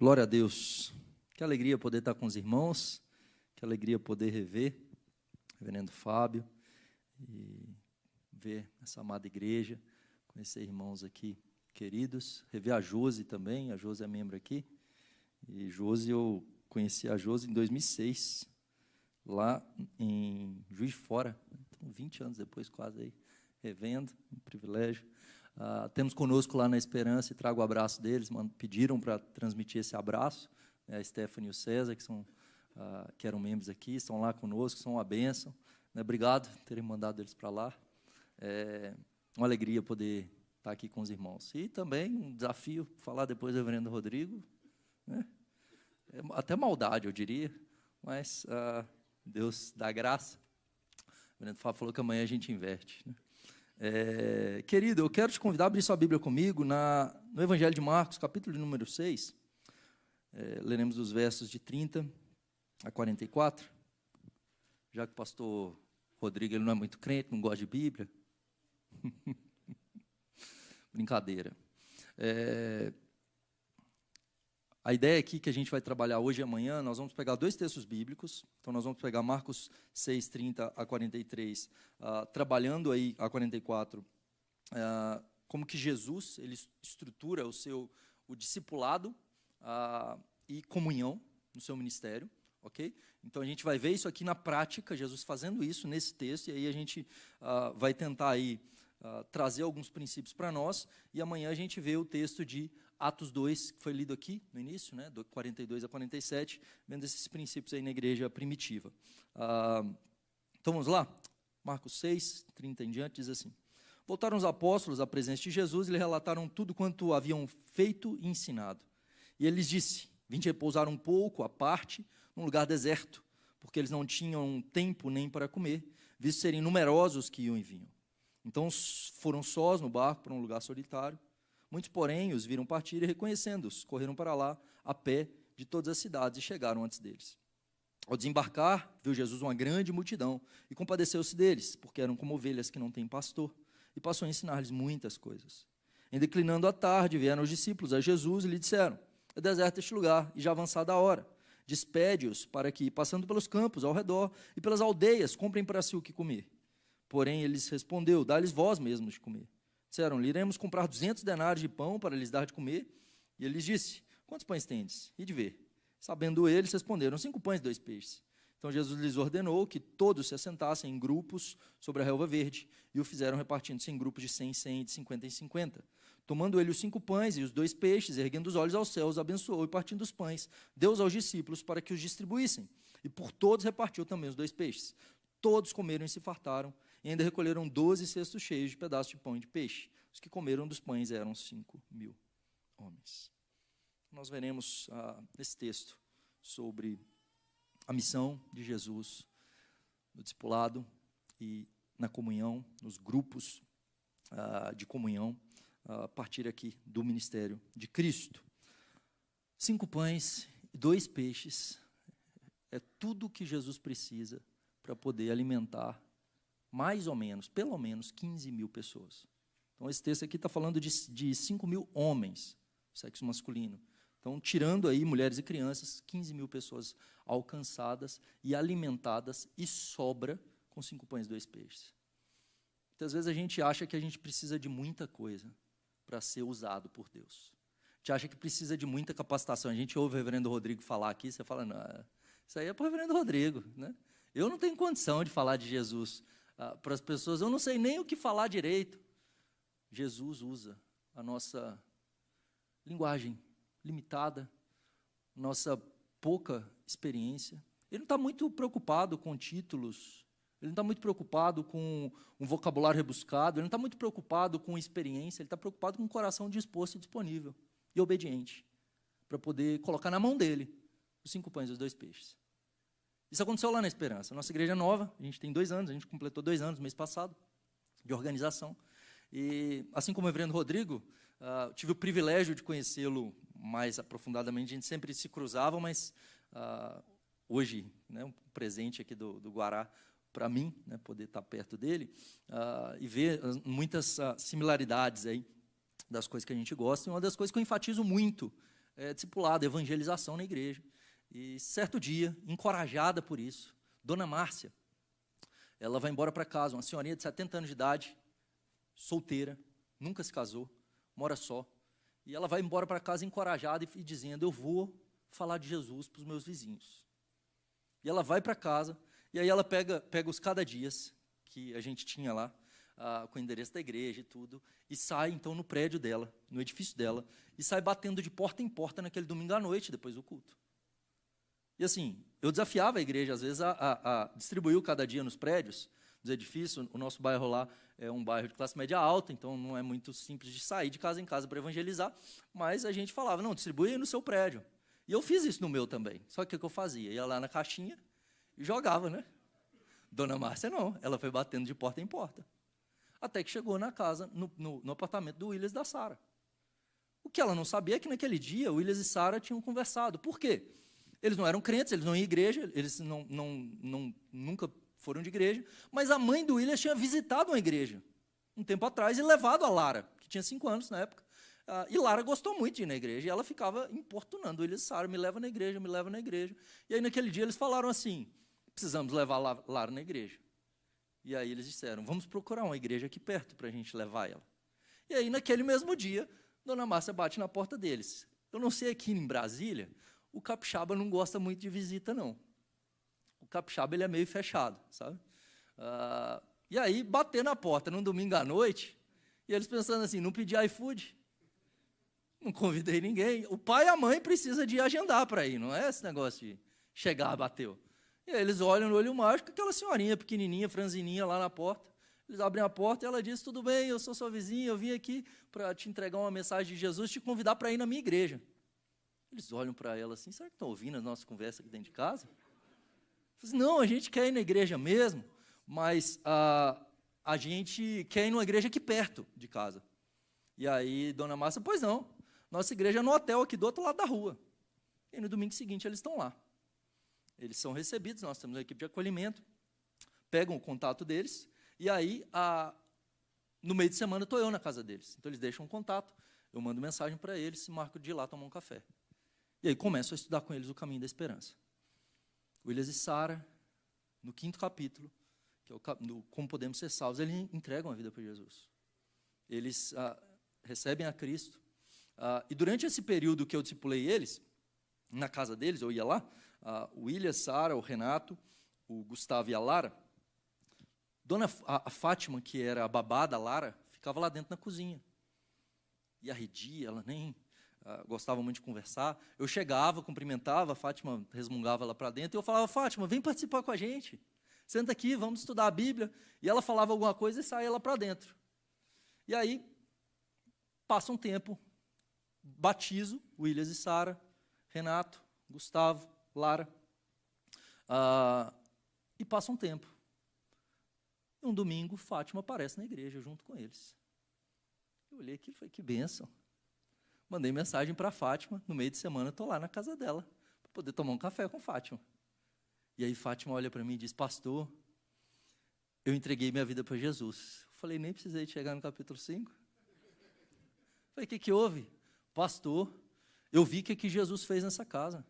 Glória a Deus. Que alegria poder estar com os irmãos, que alegria poder rever o reverendo Fábio e ver essa amada igreja, conhecer irmãos aqui queridos, rever a Josi também. A Josi é membro aqui, e Josi, eu conheci a Josi em 2006, lá em Juiz de Fora, então 20 anos depois quase aí, revendo, um privilégio. Temos conosco lá na Esperança, e trago o abraço deles, pediram para transmitir esse abraço, né, a Stephanie e o César, que eram membros aqui, estão lá conosco, são uma bênção, né, obrigado por terem mandado eles para lá, uma alegria poder estar aqui com os irmãos, e também um desafio, falar depois do reverendo Rodrigo, né, até maldade eu diria, mas Deus dá graça. O reverendo Fábio falou que amanhã a gente inverte, né? Querido, eu quero te convidar a abrir sua Bíblia comigo no Evangelho de Marcos, capítulo de número 6. Leremos os versos de 30 a 44. Já que o pastor Rodrigo ele não é muito crente, não gosta de Bíblia. Brincadeira. A ideia aqui que a gente vai trabalhar hoje e amanhã, nós vamos pegar dois textos bíblicos. Então, nós vamos pegar Marcos 6, 30 a 43, trabalhando aí a 44, como que Jesus ele estrutura o discipulado e comunhão no seu ministério, ok? Então, a gente vai ver isso aqui na prática, Jesus fazendo isso nesse texto, e aí a gente vai tentar aí trazer alguns princípios para nós, e amanhã a gente vê o texto de Atos 2, que foi lido aqui no início, né, do 42 a 47, vendo esses princípios aí na igreja primitiva. Então vamos lá? Marcos 6, 30 em diante, diz assim: Voltaram os apóstolos à presença de Jesus e lhe relataram tudo quanto haviam feito e ensinado. E ele lhes disse: Vinde repousar um pouco à parte, num lugar deserto, porque eles não tinham tempo nem para comer, visto serem numerosos que iam e vinham. Então foram sós no barco para um lugar solitário. Muitos, porém, os viram partir e, reconhecendo-os, correram para lá a pé de todas as cidades e chegaram antes deles. Ao desembarcar, viu Jesus uma grande multidão e compadeceu-se deles, porque eram como ovelhas que não têm pastor, e passou a ensinar-lhes muitas coisas. Em declinando a tarde, vieram os discípulos a Jesus e lhe disseram: É deserto este lugar, e já avançada a hora. Despede-os para que, passando pelos campos ao redor e pelas aldeias, comprem para si o que comer. Porém, ele lhes respondeu: Dá-lhes vós mesmos de comer. Disseram-lhe: Iremos comprar 200 denários de pão para lhes dar de comer. E ele lhes disse: Quantos pães tendes? E de ver. Sabendo eles, responderam: 5 pães e 2 peixes. Então Jesus lhes ordenou que todos se assentassem em grupos sobre a relva verde, e o fizeram repartindo-se em grupos de 100 em 100 e de 50 em 50. Tomando ele os 5 pães e os 2 peixes, erguendo os olhos aos céus, abençoou, e partindo os pães, deu-os aos discípulos para que os distribuíssem. E por todos repartiu também os 2 peixes. Todos comeram e se fartaram, e ainda recolheram 12 cestos cheios de pedaços de pão e de peixe. Os que comeram dos pães eram 5.000 homens. Nós veremos nesse texto sobre a missão de Jesus no discipulado e na comunhão, nos grupos de comunhão, a partir aqui do ministério de Cristo. 5 pães e 2 peixes é tudo que Jesus precisa para poder alimentar mais ou menos, pelo menos 15.000 pessoas. Então, esse texto aqui está falando de 5.000 homens, sexo masculino. Então, tirando aí mulheres e crianças, 15.000 pessoas alcançadas e alimentadas, e sobra com 5 pães e 2 peixes. Muitas vezes a gente acha que a gente precisa de muita coisa para ser usado por Deus. A gente acha que precisa de muita capacitação. A gente ouve o reverendo Rodrigo falar aqui, você fala: não, isso aí é para o reverendo Rodrigo, né? Eu não tenho condição de falar de Jesus para as pessoas, eu não sei nem o que falar direito. Jesus usa a nossa linguagem limitada, nossa pouca experiência. Ele não está muito preocupado com títulos, ele não está muito preocupado com um vocabulário rebuscado, ele não está muito preocupado com experiência, ele está preocupado com um coração disposto e disponível e obediente, para poder colocar na mão dele os 5 pães e os 2 peixes. Isso aconteceu lá na Esperança. Nossa igreja é nova, a gente tem 2 anos, a gente completou 2 anos no mês passado, de organização. E, assim como o reverendo Rodrigo, tive o privilégio de conhecê-lo mais aprofundadamente. A gente sempre se cruzava, mas hoje, né, um presente aqui do Guará para mim, né, poder estar perto dele e ver muitas similaridades aí das coisas que a gente gosta. E uma das coisas que eu enfatizo muito discipulado, evangelização na igreja. E certo dia, encorajada por isso, Dona Márcia, ela vai embora para casa, uma senhorinha de 70 anos de idade, solteira, nunca se casou, mora só. E ela vai embora para casa encorajada e dizendo, eu vou falar de Jesus para os meus vizinhos. E ela vai para casa, e aí ela pega os cada dias que a gente tinha lá, com o endereço da igreja e tudo, e sai, então, no prédio dela, no edifício dela, e sai batendo de porta em porta naquele domingo à noite, depois do culto. E assim, eu desafiava a igreja, às vezes, a distribuir o cada dia nos prédios, dos edifícios. O nosso bairro lá é um bairro de classe média alta, então não é muito simples de sair de casa em casa para evangelizar, mas a gente falava, não, distribui aí no seu prédio. E eu fiz isso no meu também, só que o que eu fazia? Ia lá na caixinha e jogava, né? Dona Márcia não, ela foi batendo de porta em porta. Até que chegou na casa, no apartamento do Willis e da Sara. O que ela não sabia é que naquele dia o Willis e Sara tinham conversado. Por quê? Eles não eram crentes, eles não iam à igreja, eles nunca foram de igreja, mas a mãe do Willis tinha visitado uma igreja um tempo atrás e levado a Lara, que tinha 5 anos na época. E Lara gostou muito de ir na igreja, e ela ficava importunando o Willis e Sara, me leva na igreja, me leva na igreja. E aí naquele dia eles falaram assim, precisamos levar Lara na igreja. E aí eles disseram, vamos procurar uma igreja aqui perto para a gente levar ela. E aí naquele mesmo dia, Dona Márcia bate na porta deles. Eu não sei aqui em Brasília, o capixaba não gosta muito de visita, não. O capixaba ele é meio fechado, sabe? E aí, bater na porta num domingo à noite, e eles pensando assim, não pedi iFood, não convidei ninguém. O pai e a mãe precisam de agendar para ir, não é esse negócio de chegar, bateu. E aí eles olham no olho mágico, aquela senhorinha pequenininha, franzininha lá na porta. Eles abrem a porta e ela diz, tudo bem, eu sou sua vizinha, eu vim aqui para te entregar uma mensagem de Jesus, te convidar para ir na minha igreja. Eles olham para ela assim, será que estão ouvindo a nossa conversa aqui dentro de casa? Dizem, não, a gente quer ir na igreja mesmo, mas a gente quer ir numa igreja aqui perto de casa. E aí, Dona Márcia, pois não, nossa igreja é no hotel aqui do outro lado da rua. E no domingo seguinte eles estão lá. Eles são recebidos, nós temos uma equipe de acolhimento, pegam o contato deles, e aí, no meio de semana, estou eu na casa deles. Então, eles deixam um contato, eu mando mensagem para eles, marco de ir lá tomar um café. E aí, começo a estudar com eles o caminho da esperança. Willis e Sara, no 5º capítulo, que é Como Podemos Ser Salvos, eles entregam a vida para Jesus. Eles recebem a Cristo. E durante esse período que eu discipulei eles, na casa deles, eu ia lá, o William, Sara, o Renato, o Gustavo e a Lara, a Fátima, que era a babá da Lara, ficava lá dentro na cozinha. E arredia, ela nem gostava muito de conversar. Eu chegava, cumprimentava, a Fátima resmungava lá para dentro, e eu falava, Fátima, vem participar com a gente. Senta aqui, vamos estudar a Bíblia. E ela falava alguma coisa e saía lá para dentro. E aí, passa um tempo, batizo, William e Sara, Renato, Gustavo, Lara, e passa um tempo. E um domingo, Fátima aparece na igreja junto com eles. Eu olhei aqui e falei, que bênção. Mandei mensagem para a Fátima, no meio de semana, estou lá na casa dela, para poder tomar um café com Fátima. E aí Fátima olha para mim e diz, pastor, eu entreguei minha vida para Jesus. Eu falei, nem precisei chegar no capítulo 5. Falei, o que houve? Pastor, eu vi o que Jesus fez nessa casa.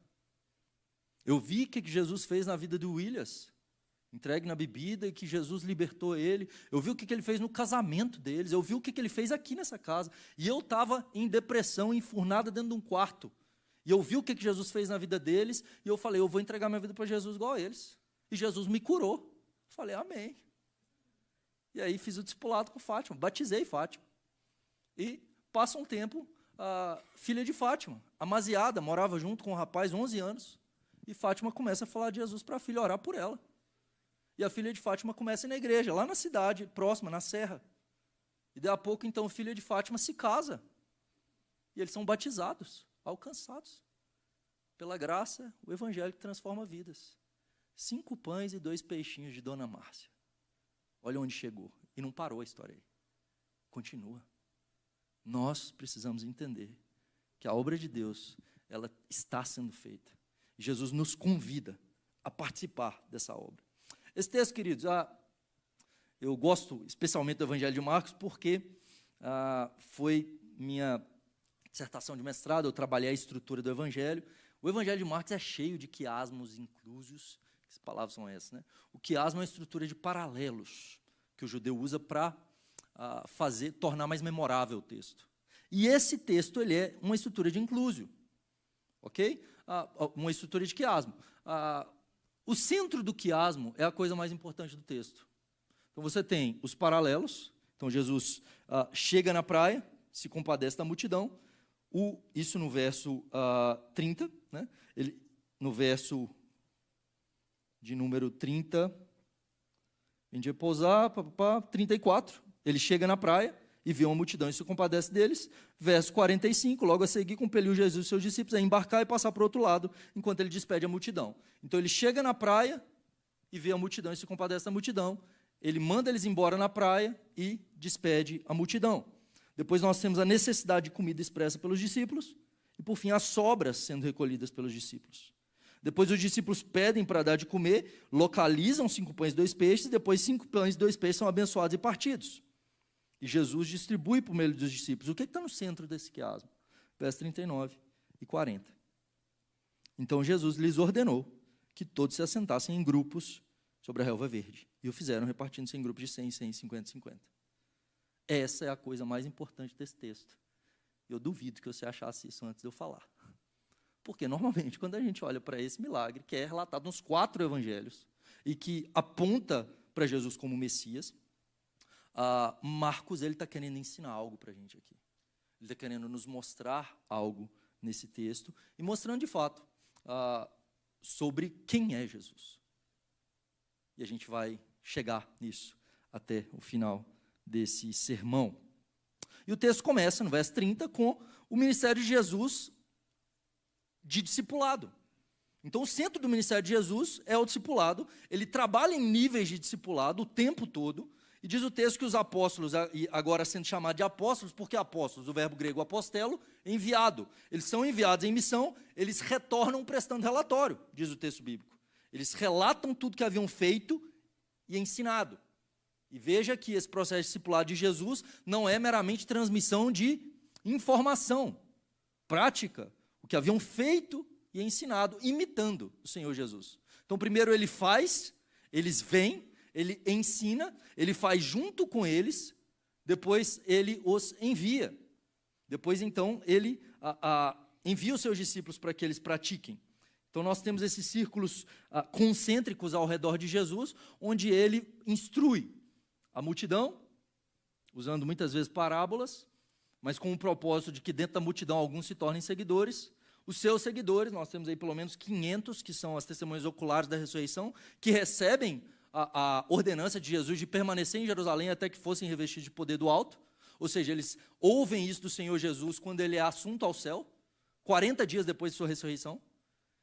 Eu vi o que Jesus fez na vida do Williams, entregue na bebida, e que Jesus libertou ele. Eu vi o que ele fez no casamento deles, eu vi o que ele fez aqui nessa casa. E eu estava em depressão, enfurnada dentro de um quarto. E eu vi o que Jesus fez na vida deles, e eu falei, eu vou entregar minha vida para Jesus igual a eles. E Jesus me curou. Falei, amém. E aí fiz o discipulado com Fátima, batizei Fátima. E passa um tempo, a filha de Fátima, Amaziada, morava junto com um rapaz, 11 anos, e Fátima começa a falar de Jesus para a filha, orar por ela. E a filha de Fátima começa a ir na igreja, lá na cidade, próxima, na serra. E daí a pouco, então, a filha de Fátima se casa. E eles são batizados, alcançados. Pela graça, o evangelho que transforma vidas. 5 pães e 2 peixinhos de Dona Márcia. Olha onde chegou. E não parou a história aí. Continua. Nós precisamos entender que a obra de Deus, ela está sendo feita. Jesus nos convida a participar dessa obra. Esse texto, queridos, eu gosto especialmente do Evangelho de Marcos porque foi minha dissertação de mestrado, eu trabalhei a estrutura do Evangelho. O Evangelho de Marcos é cheio de quiasmos inclusos. Que palavras são essas, né? O quiasmo é uma estrutura de paralelos que o judeu usa para tornar mais memorável o texto. E esse texto ele é uma estrutura de inclusio, ok? Uma estrutura de quiasmo. O centro do quiasmo é a coisa mais importante do texto. Então você tem os paralelos. Então Jesus chega na praia, se compadece da multidão. Isso no verso 30, né? No verso de número 30, vem de repousar, 34, ele chega na praia e vê uma multidão e se compadece deles. Verso 45, logo a seguir, compeliu Jesus e seus discípulos a embarcar e passar para o outro lado, enquanto ele despede a multidão. Então ele chega na praia e vê a multidão e se compadece da multidão. Ele manda eles embora na praia e despede a multidão. Depois nós temos a necessidade de comida expressa pelos discípulos e, por fim, as sobras sendo recolhidas pelos discípulos. Depois os discípulos pedem para dar de comer, localizam 5 pães e 2 peixes, depois 5 pães e 2 peixes são abençoados e partidos. E Jesus distribui por meio dos discípulos. O que está no centro desse quiasmo? Versos 39 e 40. Então Jesus lhes ordenou que todos se assentassem em grupos sobre a relva verde. E o fizeram repartindo-se em grupos de 100, 100, 50, 50. Essa é a coisa mais importante desse texto. Eu duvido que você achasse isso antes de eu falar. Porque, normalmente, quando a gente olha para esse milagre, que é relatado nos 4 evangelhos, e que aponta para Jesus como Messias, Marcos está querendo ensinar algo para a gente aqui. Ele está querendo nos mostrar algo nesse texto, e mostrando, de fato, sobre quem é Jesus. E a gente vai chegar nisso até o final desse sermão. E o texto começa, no verso 30, com o ministério de Jesus de discipulado. Então, o centro do ministério de Jesus é o discipulado. Ele trabalha em níveis de discipulado o tempo todo. E diz o texto que os apóstolos, agora sendo chamados de apóstolos, porque apóstolos, o verbo grego apostelo, enviado. Eles são enviados em missão, eles retornam prestando relatório, diz o texto bíblico. Eles relatam tudo que haviam feito e ensinado. E veja que esse processo de discipulado de Jesus não é meramente transmissão de informação prática, o que haviam feito e ensinado, imitando o Senhor Jesus. Então, primeiro ele faz, eles vêm, ele ensina, ele faz junto com eles, depois ele os envia. Depois, então, ele envia os seus discípulos para que eles pratiquem. Então, nós temos esses círculos concêntricos ao redor de Jesus, onde ele instrui a multidão, usando muitas vezes parábolas, mas com o propósito de que dentro da multidão alguns se tornem seguidores. Os seus seguidores, nós temos aí pelo menos 500, que são as testemunhas oculares da ressurreição, que recebem a ordenança de Jesus de permanecer em Jerusalém até que fossem revestidos de poder do alto. Ou seja, eles ouvem isso do Senhor Jesus quando ele é assunto ao céu, 40 dias depois de sua ressurreição.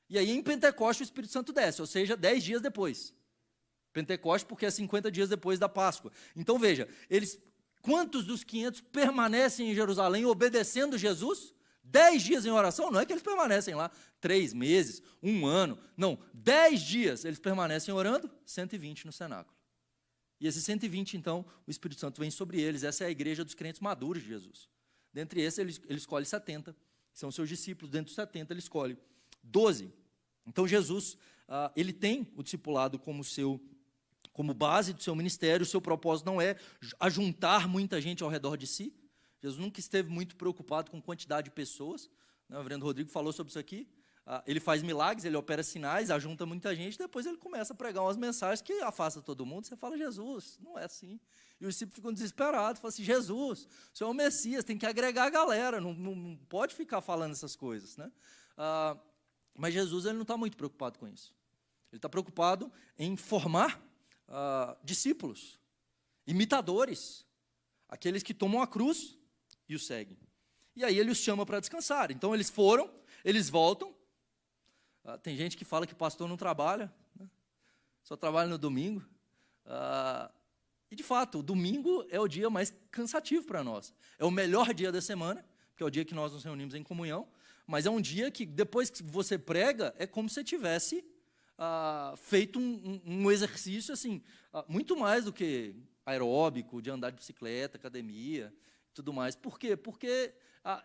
E aí em Pentecostes o Espírito Santo desce, ou seja, 10 dias depois. Pentecostes porque é 50 dias depois da Páscoa. Então veja, quantos dos 500 permanecem em Jerusalém obedecendo Jesus? 10 dias em oração? Não é que eles permanecem lá 3 meses, 1 ano. Não, 10 dias eles permanecem orando, 120 no cenáculo. E esses 120, então, o Espírito Santo vem sobre eles. Essa é a igreja dos crentes maduros de Jesus. Dentre esses, ele escolhe 70, que são seus discípulos. Dentre os 70, ele escolhe 12. Então, Jesus, ele tem o discipulado como base do seu ministério. O seu propósito não é ajuntar muita gente ao redor de si. Jesus nunca esteve muito preocupado com quantidade de pessoas. O reverendo Rodrigo falou sobre isso aqui. Ele faz milagres, ele opera sinais, ajunta muita gente, depois ele começa a pregar umas mensagens que afasta todo mundo. Você fala, Jesus, não é assim. E os discípulos ficam desesperados, falam assim, Jesus, o Senhor é o Messias, tem que agregar a galera, não pode ficar falando essas coisas, né? Mas Jesus ele não está muito preocupado com isso. Ele está preocupado em formar discípulos, imitadores, aqueles que tomam a cruz e o seguem. E aí ele os chama para descansar. Então eles foram, eles voltam. Tem gente que fala que pastor não trabalha, né? Só trabalha no domingo. E de fato, o domingo é o dia mais cansativo para nós. É o melhor dia da semana, que é o dia que nós nos reunimos em comunhão, mas é um dia que depois que você prega, é como se você tivesse feito um exercício assim, muito mais do que aeróbico, de andar de bicicleta, academia. tudo mais. Por quê? Porque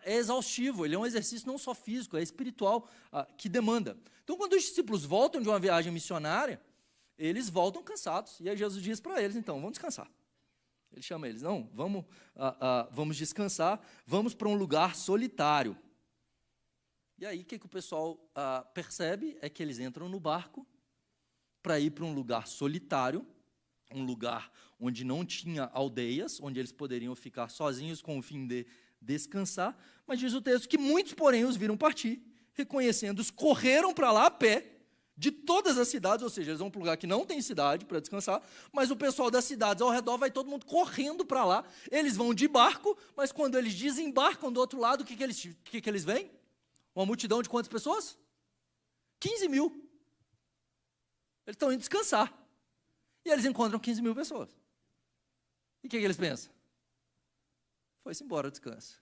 é exaustivo, ele é um exercício não só físico, é espiritual, que demanda. Então, quando os discípulos voltam de uma viagem missionária, eles voltam cansados. E aí Jesus diz para eles, então, vamos descansar. Ele chama eles, não, vamos descansar, vamos para um lugar solitário. E aí, o que o pessoal percebe é que eles entram no barco para ir para um lugar solitário, um lugar onde não tinha aldeias, onde eles poderiam ficar sozinhos com o fim de descansar. Mas diz o texto que muitos, porém, os viram partir, reconhecendo-os, correram para lá a pé, de todas as cidades, ou seja, eles vão para um lugar que não tem cidade para descansar, mas o pessoal das cidades ao redor vai todo mundo correndo para lá. Eles vão de barco, mas quando eles desembarcam do outro lado, o que eles veem? Uma multidão de quantas pessoas? 15 mil. Eles estão indo descansar. E eles encontram 15 mil pessoas. E o que eles pensam? Foi-se embora o descanso.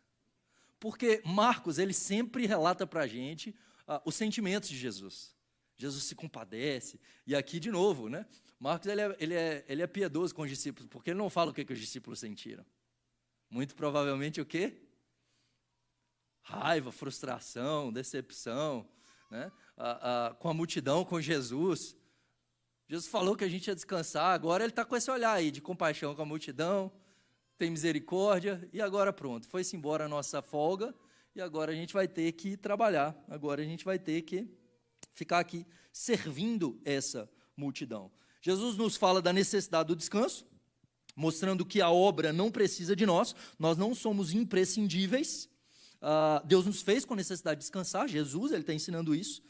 Porque Marcos, ele sempre relata para a gente os sentimentos de Jesus. Jesus se compadece. E aqui, de novo, né? Marcos ele é piedoso com os discípulos, porque ele não fala o que os discípulos sentiram. Muito provavelmente o quê? Raiva, frustração, decepção, né? Com a multidão, com Jesus. Jesus falou que a gente ia descansar, agora ele está com esse olhar aí de compaixão com a multidão, tem misericórdia, e agora pronto, foi-se embora a nossa folga, e agora a gente vai ter que trabalhar, agora a gente vai ter que ficar aqui servindo essa multidão. Jesus nos fala da necessidade do descanso, mostrando que a obra não precisa de nós não somos imprescindíveis. Deus nos fez com necessidade de descansar, Jesus, ele está ensinando isso.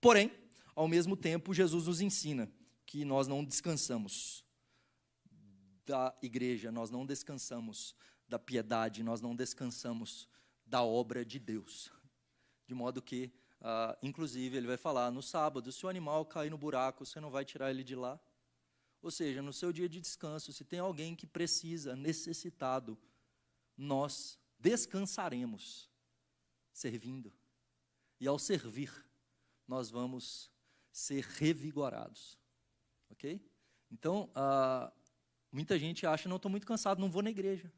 Porém, ao mesmo tempo, Jesus nos ensina que nós não descansamos da igreja, nós não descansamos da piedade, nós não descansamos da obra de Deus. De modo que, inclusive, ele vai falar, no sábado, se o animal cair no buraco, você não vai tirar ele de lá? Ou seja, no seu dia de descanso, se tem alguém que precisa, necessitado, nós descansaremos servindo. E ao servir, nós vamos ser revigorados. Ok? Então, muita gente acha, não, estou muito cansado, não vou na igreja.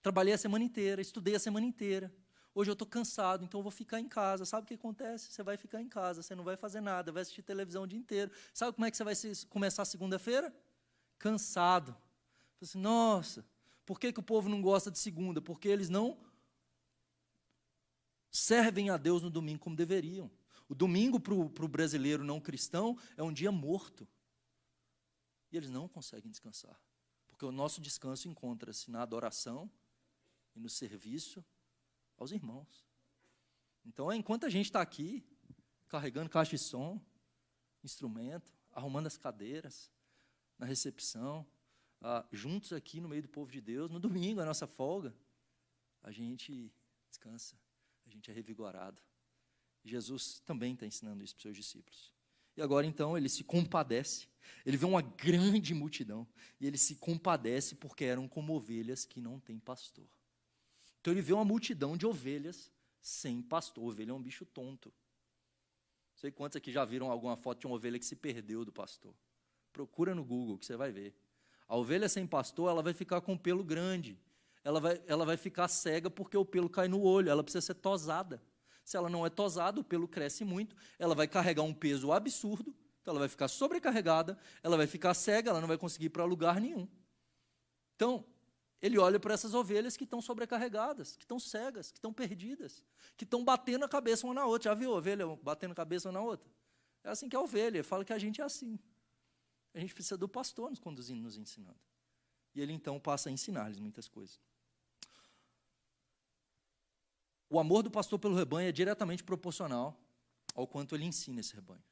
Trabalhei a semana inteira, estudei a semana inteira. Hoje eu estou cansado, então eu vou ficar em casa. Sabe o que acontece? Você vai ficar em casa, você não vai fazer nada, vai assistir televisão o dia inteiro. Sabe como é que você vai começar segunda-feira? Cansado. Assim, nossa, por que o povo não gosta de segunda? Porque eles não servem a Deus no domingo como deveriam. O domingo para o brasileiro não cristão é um dia morto. E eles não conseguem descansar. Porque o nosso descanso encontra-se na adoração e no serviço aos irmãos. Então, enquanto a gente está aqui, carregando caixa de som, instrumento, arrumando as cadeiras, na recepção, juntos aqui no meio do povo de Deus, no domingo, a nossa folga, a gente descansa, a gente é revigorado. Jesus também está ensinando isso para os seus discípulos. E agora, então, ele se compadece. Ele vê uma grande multidão e ele se compadece porque eram como ovelhas que não têm pastor. Então, ele vê uma multidão de ovelhas sem pastor. Ovelha é um bicho tonto. Não sei quantos aqui já viram alguma foto de uma ovelha que se perdeu do pastor. Procura no Google que você vai ver. A ovelha sem pastor, ela vai ficar com o pelo grande. Ela vai ficar cega porque o pelo cai no olho. Ela precisa ser tosada. Se ela não é tosada, o pelo cresce muito, ela vai carregar um peso absurdo, então ela vai ficar sobrecarregada, ela vai ficar cega, ela não vai conseguir ir para lugar nenhum. Então, ele olha para essas ovelhas que estão sobrecarregadas, que estão cegas, que estão perdidas, que estão batendo a cabeça uma na outra. Já viu a ovelha batendo a cabeça uma na outra? É assim que é a ovelha, ele fala que a gente é assim. A gente precisa do pastor nos conduzindo, nos ensinando. E ele então passa a ensinar-lhes muitas coisas. O amor do pastor pelo rebanho é diretamente proporcional ao quanto ele ensina esse rebanho.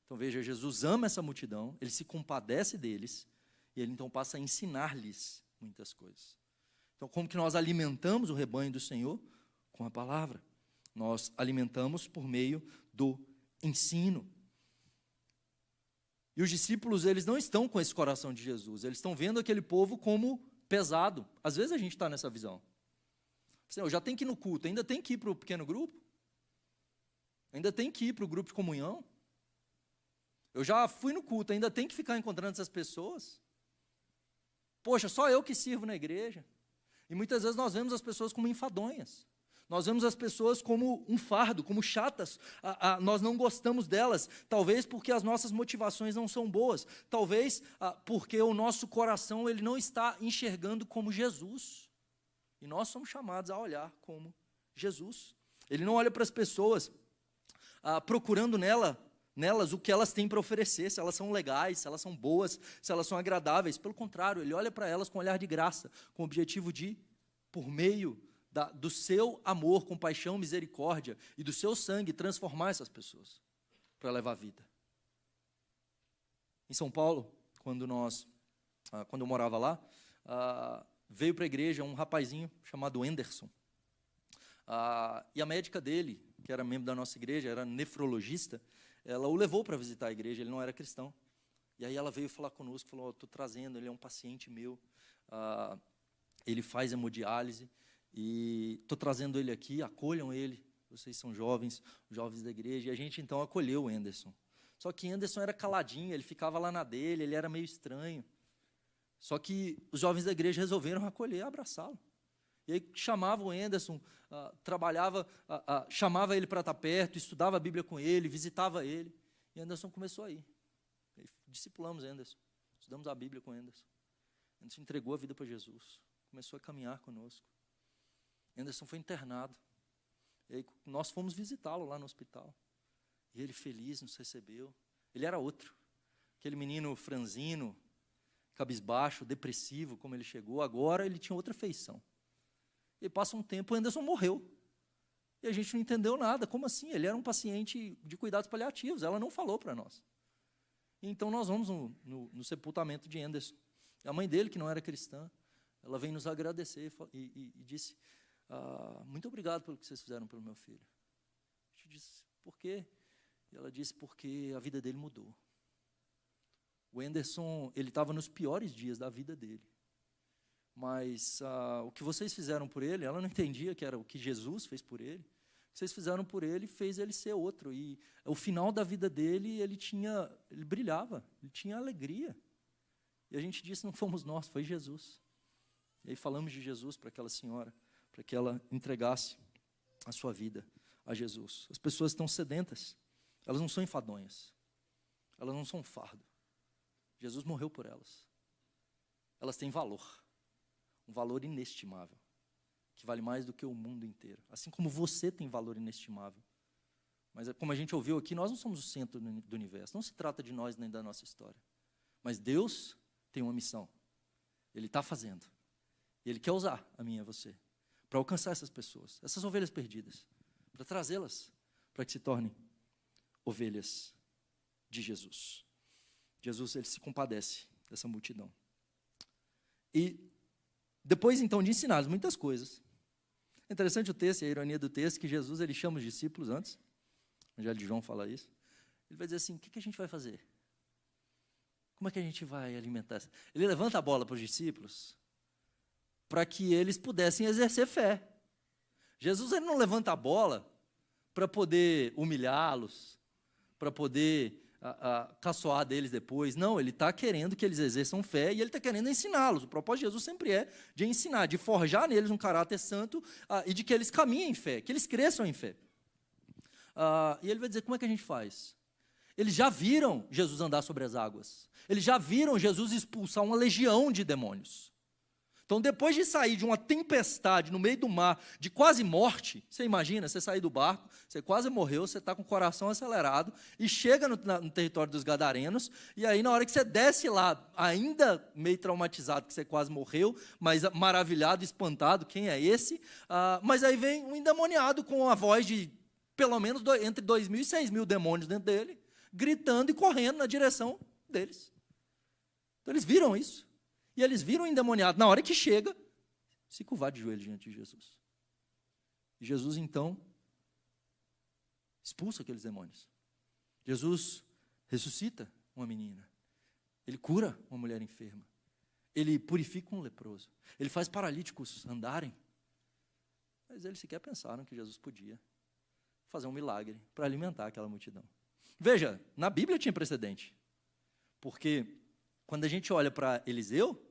Então veja, Jesus ama essa multidão, ele se compadece deles, e ele então passa a ensinar-lhes muitas coisas. Então como que nós alimentamos o rebanho do Senhor? Com a palavra. Nós alimentamos por meio do ensino. E os discípulos, eles não estão com esse coração de Jesus, eles estão vendo aquele povo como pesado. Às vezes a gente está nessa visão. Eu já tenho que ir no culto, ainda tem que ir para o pequeno grupo? Ainda tem que ir para o grupo de comunhão? Eu já fui no culto, ainda tem que ficar encontrando essas pessoas? Poxa, só eu que sirvo na igreja. E muitas vezes nós vemos as pessoas como enfadonhas. Nós vemos as pessoas como um fardo, como chatas. Nós não gostamos delas. Talvez porque as nossas motivações não são boas. Talvez porque o nosso coração ele não está enxergando como Jesus. E nós somos chamados a olhar como Jesus. Ele não olha para as pessoas procurando nelas o que elas têm para oferecer, se elas são legais, se elas são boas, se elas são agradáveis. Pelo contrário, ele olha para elas com um olhar de graça, com o objetivo de, por meio do seu amor, compaixão, misericórdia e do seu sangue, transformar essas pessoas para levar vida. Em São Paulo, quando eu morava lá, veio para a igreja um rapazinho chamado Anderson. E a médica dele, que era membro da nossa igreja, era nefrologista, ela o levou para visitar a igreja, ele não era cristão. E aí ela veio falar conosco, falou, estou trazendo, ele é um paciente meu, ele faz hemodiálise, e estou trazendo ele aqui, acolham ele, vocês são jovens da igreja. E a gente então acolheu o Anderson. Só que Anderson era caladinho, ele ficava lá na dele, ele era meio estranho. Só que os jovens da igreja resolveram acolher, abraçá-lo. E aí chamava o Anderson, chamava ele para estar perto, estudava a Bíblia com ele, visitava ele. E Anderson começou a ir. Discipulamos Anderson, estudamos a Bíblia com Anderson. Anderson entregou a vida para Jesus, começou a caminhar conosco. Anderson foi internado. E aí nós fomos visitá-lo lá no hospital. E ele feliz nos recebeu. Ele era outro. Aquele menino franzino, cabisbaixo, depressivo, como ele chegou. Agora ele tinha outra feição. E passa um tempo, o Anderson morreu. E a gente não entendeu nada. Como assim? Ele era um paciente de cuidados paliativos. Ela não falou para nós. Então nós vamos no sepultamento de Anderson. A mãe dele, que não era cristã, ela veio nos agradecer e disse, muito obrigado pelo que vocês fizeram pelo meu filho. A gente disse, por quê? E ela disse, porque a vida dele mudou. O Anderson, ele estava nos piores dias da vida dele. Mas o que vocês fizeram por ele, ela não entendia que era o que Jesus fez por ele. O que vocês fizeram por ele fez ele ser outro. E o final da vida dele, ele brilhava, ele tinha alegria. E a gente disse, não fomos nós, foi Jesus. E aí falamos de Jesus para aquela senhora, para que ela entregasse a sua vida a Jesus. As pessoas estão sedentas, elas não são enfadonhas, elas não são um fardo. Jesus morreu por elas. Elas têm valor, um valor inestimável, que vale mais do que o mundo inteiro. Assim como você tem valor inestimável. Mas como a gente ouviu aqui, nós não somos o centro do universo, não se trata de nós nem da nossa história. Mas Deus tem uma missão, Ele está fazendo. E Ele quer usar a mim e a você, para alcançar essas pessoas, essas ovelhas perdidas, para trazê-las, para que se tornem ovelhas de Jesus. Jesus, Ele se compadece dessa multidão. E depois, então, de ensinar muitas coisas, é interessante o texto, e a ironia do texto, que Jesus, Ele chama os discípulos antes, o Evangelho de João fala isso, Ele vai dizer assim, o que a gente vai fazer? Como é que a gente vai alimentar? Ele levanta a bola para os discípulos, para que eles pudessem exercer fé. Jesus, Ele não levanta a bola para poder humilhá-los, para poder caçoar deles depois. Não, Ele está querendo que eles exerçam fé e Ele está querendo ensiná-los. O propósito de Jesus sempre é de ensinar, de forjar neles um caráter santo e de que eles caminhem em fé, que eles cresçam em fé. E Ele vai dizer, como é que a gente faz? Eles já viram Jesus andar sobre as águas. Eles já viram Jesus expulsar uma legião de demônios. Então, depois de sair de uma tempestade no meio do mar, de quase morte, você imagina, você sair do barco, você quase morreu, você está com o coração acelerado, e chega no território dos Gadarenos, e aí na hora que você desce lá, ainda meio traumatizado, que você quase morreu, mas maravilhado, espantado, quem é esse? Mas aí vem um endemoniado com a voz de pelo menos entre 2.000 e 6.000 demônios dentro dele, gritando e correndo na direção deles. Então eles viram isso. E eles viram o endemoniado, na hora que chega, se curvar de joelho diante de Jesus. E Jesus, então, expulsa aqueles demônios. Jesus ressuscita uma menina. Ele cura uma mulher enferma. Ele purifica um leproso. Ele faz paralíticos andarem. Mas eles sequer pensaram que Jesus podia fazer um milagre para alimentar aquela multidão. Veja, na Bíblia tinha precedente. Porque quando a gente olha para Eliseu,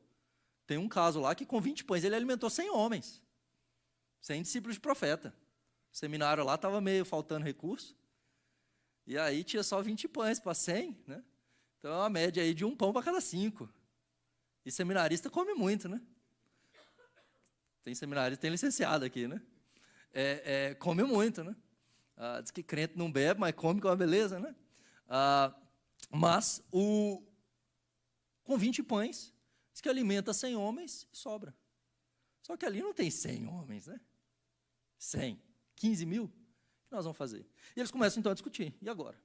Tem um caso lá que com 20 pães ele alimentou 100 homens, 100 discípulos de profeta. O seminário lá estava meio faltando recurso, e aí tinha só 20 pães para 100, né? Então é uma média aí de um pão para cada 5. E seminarista come muito, né? Tem seminarista, tem licenciado aqui, né? Come muito, né? Diz que crente não bebe, mas come com uma beleza, né? Mas com 20 pães, diz que alimenta 100 homens e sobra. Só que ali não tem 100 homens, né? 100, 15 mil, o que nós vamos fazer? E eles começam então a discutir, e agora?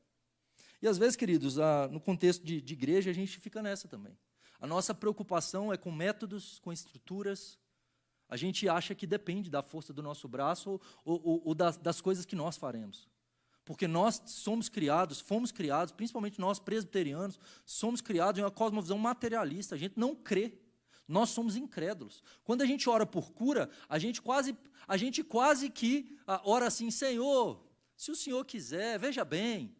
E às vezes, queridos, no contexto de igreja, a gente fica nessa também. A nossa preocupação é com métodos, com estruturas. A gente acha que depende da força do nosso braço ou das coisas que nós faremos. Porque nós fomos criados, principalmente nós presbiterianos, somos criados em uma cosmovisão materialista. A gente não crê. Nós somos incrédulos. Quando a gente ora por cura, a gente quase que ora assim, Senhor, se o Senhor quiser, veja bem.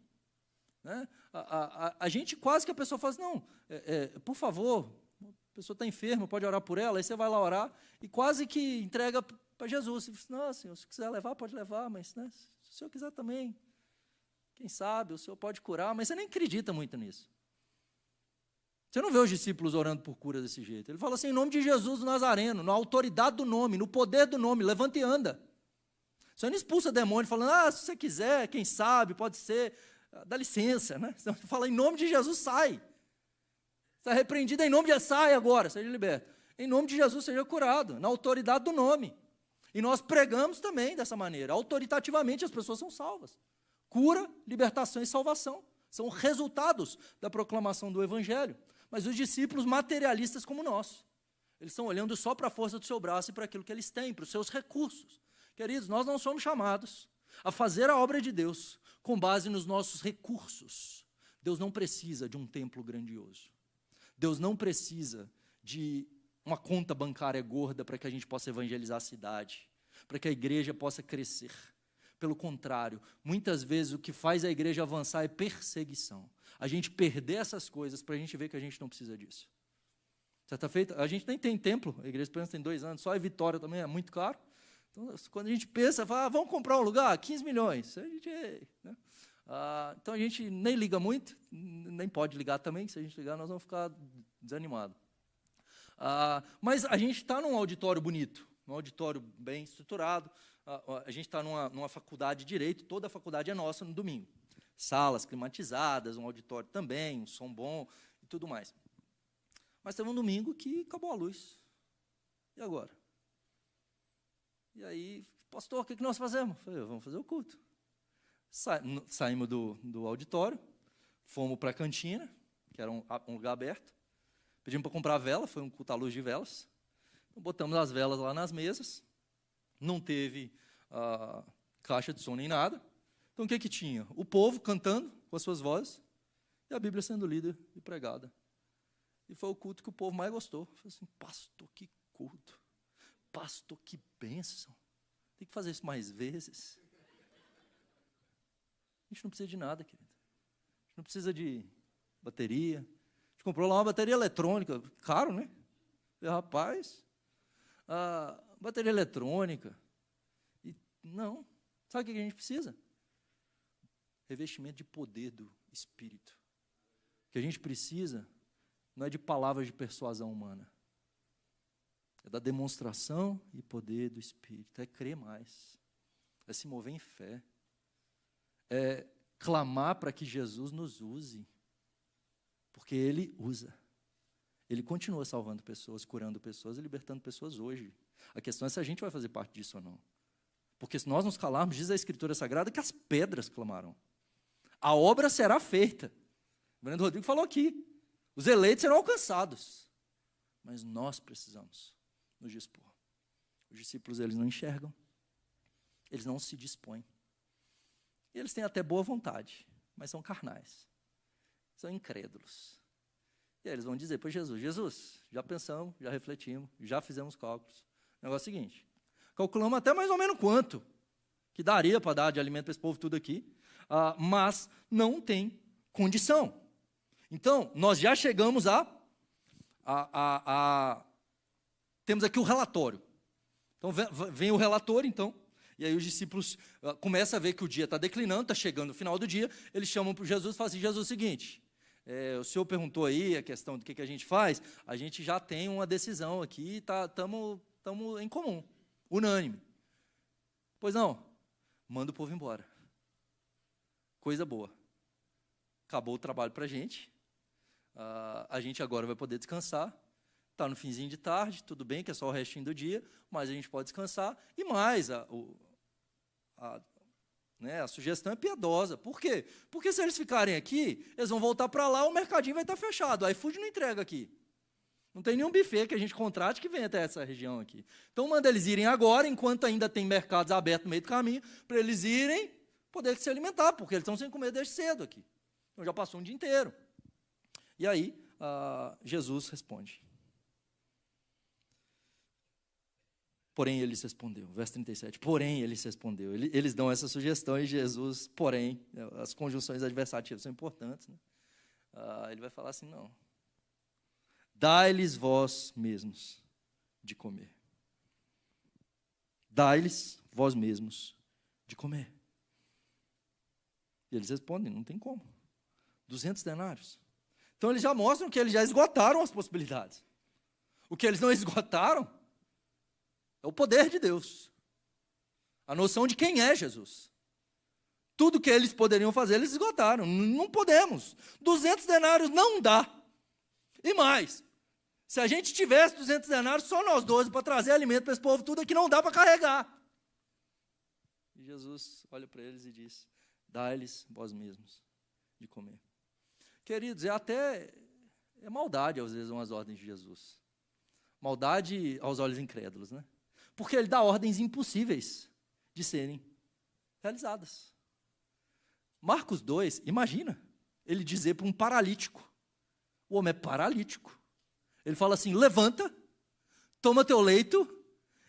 Né? A gente quase que a pessoa fala assim, não, por favor, a pessoa está enferma, pode orar por ela, aí você vai lá orar e quase que entrega para Jesus. Não, Senhor, se quiser levar, pode levar, mas né, se o Senhor quiser também, quem sabe, o Senhor pode curar, mas você nem acredita muito nisso. Você não vê os discípulos orando por cura desse jeito. Ele fala assim, em nome de Jesus do Nazareno, na autoridade do nome, no poder do nome, levanta e anda. Você não expulsa demônio falando, se você quiser, quem sabe, pode ser, dá licença, né? Você fala, em nome de Jesus, sai. Está repreendido, em nome de Jesus, sai agora, seja liberto. Em nome de Jesus, seja curado, na autoridade do nome. E nós pregamos também dessa maneira, autoritativamente as pessoas são salvas. Cura, libertação e salvação são resultados da proclamação do Evangelho. Mas os discípulos materialistas como nós, eles estão olhando só para a força do seu braço e para aquilo que eles têm, para os seus recursos. Queridos, nós não somos chamados a fazer a obra de Deus com base nos nossos recursos. Deus não precisa de um templo grandioso. Deus não precisa de uma conta bancária gorda para que a gente possa evangelizar a cidade, para que a igreja possa crescer. Pelo contrário, muitas vezes o que faz a igreja avançar é perseguição. A gente perder essas coisas para a gente ver que a gente não precisa disso. Certa feita, a gente nem tem templo, a igreja tem 2 anos, só a Vitória também é muito caro. Então, quando a gente pensa, fala, vamos comprar um lugar, 15 milhões. Né? Então a gente nem liga muito, nem pode ligar também, se a gente ligar nós vamos ficar desanimados. Mas a gente está num auditório bonito, num auditório bem estruturado, a gente está numa faculdade de Direito, toda a faculdade é nossa no domingo. Salas climatizadas, um auditório também, um som bom e tudo mais. Mas teve um domingo que acabou a luz. E agora? E aí, pastor, o que nós fazemos? Eu falei, vamos fazer o culto. Saímos do auditório, fomos para a cantina, que era um lugar aberto, pedimos para comprar vela, foi um culto à luz de velas. Então, botamos as velas lá nas mesas, não teve caixa de som nem nada. Então, o que tinha? O povo cantando com as suas vozes e a Bíblia sendo lida e pregada. E foi o culto que o povo mais gostou. Falei assim, pastor, que culto. Pastor, que bênção. Tem que fazer isso mais vezes. A gente não precisa de nada, querido. A gente não precisa de bateria. A gente comprou lá uma bateria eletrônica. Caro, né? Falei, rapaz, bateria eletrônica. E, não. Sabe o que a gente precisa? Revestimento de poder do Espírito. O que a gente precisa não é de palavras de persuasão humana. É da demonstração e poder do Espírito. É crer mais. É se mover em fé. É clamar para que Jesus nos use. Porque Ele usa. Ele continua salvando pessoas, curando pessoas e libertando pessoas hoje. A questão é se a gente vai fazer parte disso ou não. Porque se nós nos calarmos, diz a Escritura Sagrada que as pedras clamarão. A obra será feita. O Breno Rodrigo falou aqui. Os eleitos serão alcançados. Mas nós precisamos nos dispor. Os discípulos, eles não enxergam. Eles não se dispõem. E eles têm até boa vontade, mas são carnais. São incrédulos. E aí eles vão dizer para Jesus, já pensamos, já refletimos, já fizemos cálculos. O negócio é o seguinte, calculamos até mais ou menos quanto que daria para dar de alimento para esse povo tudo aqui, mas não tem condição. Então, nós já chegamos temos aqui o relatório. Então, vem o relatório, então, e aí os discípulos começam a ver que o dia está declinando, está chegando o final do dia, eles chamam para Jesus e falam assim, Jesus, é o seguinte, o senhor perguntou aí a questão do que a gente faz, a gente já tem uma decisão aqui, estamos em comum, unânime. Pois não, manda o povo embora. Coisa boa. Acabou o trabalho para a gente agora vai poder descansar, está no finzinho de tarde, tudo bem que é só o restinho do dia, mas a gente pode descansar, e mais, a sugestão é piedosa. Por quê? Porque se eles ficarem aqui, eles vão voltar para lá, o mercadinho vai estar fechado, o iFood não entrega aqui. Não tem nenhum buffet que a gente contrate que venha até essa região aqui. Então, manda eles irem agora, enquanto ainda tem mercados abertos no meio do caminho, para eles irem poder se alimentar, porque eles estão sem comer desde cedo aqui. Então, já passou um dia inteiro. E aí, Jesus responde. Porém, ele respondeu. Verso 37. Porém, ele respondeu. Eles dão essa sugestão e Jesus, porém, as conjunções adversativas são importantes, né? Ele vai falar assim, não. Dai-lhes vós mesmos de comer. Dai-lhes vós mesmos de comer. E eles respondem, não tem como. 200 denários. Então, eles já mostram que eles já esgotaram as possibilidades. O que eles não esgotaram é o poder de Deus. A noção de quem é Jesus. Tudo que eles poderiam fazer, eles esgotaram. Não podemos. 200 denários não dá. E mais, se a gente tivesse 200 denários, só nós 12 para trazer alimento para esse povo, tudo aqui não dá para carregar. E Jesus olha para eles e diz, dai-lhes vós mesmos de comer. Queridos, é maldade, às vezes, umas ordens de Jesus. Maldade aos olhos incrédulos, né? Porque ele dá ordens impossíveis de serem realizadas. Marcos 2, imagina, ele dizer para um paralítico, o homem é paralítico, ele fala assim, levanta, toma teu leito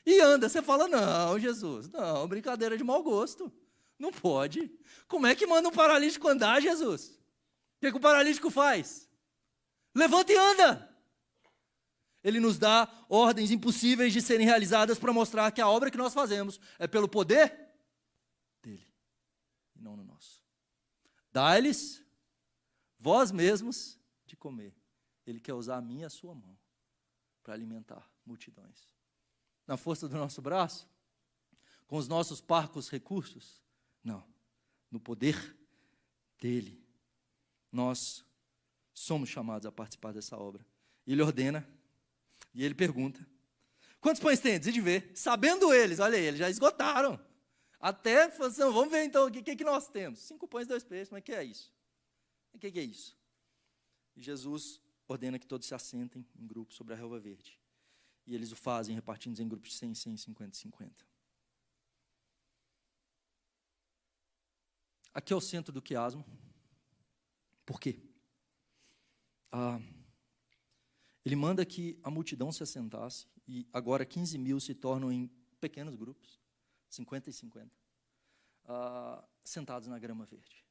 e anda. Você fala, não, Jesus, não, brincadeira de mau gosto, não pode. Como é que manda um paralítico andar, Jesus? O que o paralítico faz? Levanta e anda. Ele nos dá ordens impossíveis de serem realizadas para mostrar que a obra que nós fazemos é pelo poder dele, e não no nosso. Dai-lhes, vós mesmos, de comer. Ele quer usar a minha e a sua mão para alimentar multidões. Na força do nosso braço? Com os nossos parcos recursos? Não. No poder dele. Nós somos chamados a participar dessa obra. Ele ordena, e ele pergunta, quantos pães tendes? E de ver, sabendo eles, olha aí, eles já esgotaram. Até, assim, vamos ver então, o que nós temos? 5 pães e 2 peixes, mas o que é isso? O que é isso? E Jesus ordena que todos se assentem em grupos sobre a relva verde. E eles o fazem, repartindo em grupos de 100, 100, 50 e 50. Aqui é o centro do quiasmo. Por quê? Ele manda que a multidão se assentasse, e agora 15 mil se tornam em pequenos grupos, 50 e 50, sentados na grama verde.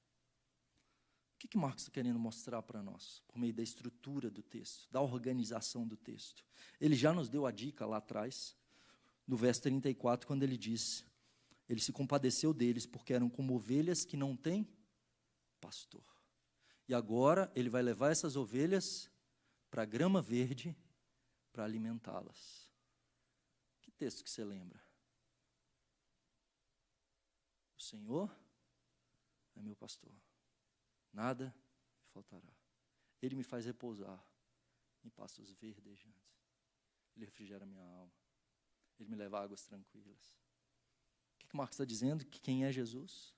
O que Marcos está querendo mostrar para nós, por meio da estrutura do texto, da organização do texto? Ele já nos deu a dica lá atrás, no verso 34, quando ele diz, ele se compadeceu deles, porque eram como ovelhas que não têm pastor. E agora ele vai levar essas ovelhas para a grama verde, para alimentá-las. Que texto que você lembra? O Senhor é meu pastor, nada me faltará. Ele me faz repousar em pastos verdejantes. Ele refrigera minha alma. Ele me leva a águas tranquilas. O que Marcos está dizendo? Que quem é Jesus?